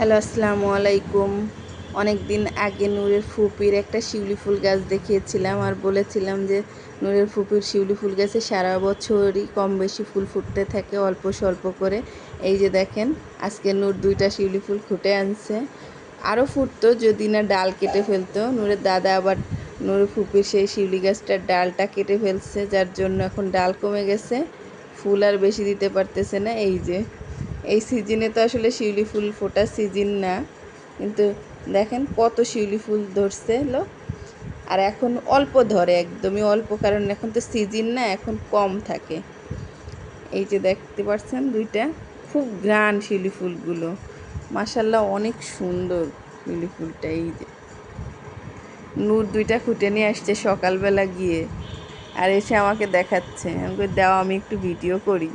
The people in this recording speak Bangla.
হ্যালো, আসসালামু আলাইকুম। অনেক দিন আগে নূরের ফুপির একটা শিউলি ফুল গাছ দেখিয়েছিলাম আর বলেছিলাম যে নূরের ফুপির শিউলি ফুল গাছে সারা বছরই কম বেশি ফুল ফুটতে থাকে অল্প স্বল্প করে। এই যে দেখেন, আজকে নূর দুইটা শিউলি ফুল ফুটে আনছে। আরও ফুটতো যদি না ডাল কেটে ফেলতো। নূরের দাদা আবার নূরের ফুপির সেই শিউলি গাছটার ডালটা কেটে ফেলছে, যার জন্য এখন ডাল কমে গেছে, ফুল আর বেশি দিতে পারতেছে না। এই যে এই সিজনে তো আসলে শিউলি ফুল ফোটার সিজন না, কিন্তু দেখেন কত শিউলি ফুল ধরছে লো। আর এখন অল্প ধরে, একদমই অল্প, কারণ এখন তো সিজন না, এখন কম থাকে। এই যে দেখতে পাচ্ছেন দুইটা খুব গ্রান শিউলি ফুলগুলো, মাশাল্লাহ অনেক সুন্দর শিউলি ফুলটা। এই যে নূর দুইটা খুঁটে নিয়ে আসছে সকালবেলা গিয়ে, আর এসে আমাকে দেখাচ্ছে, আমাকে দাও আমি একটু ভিডিও করি।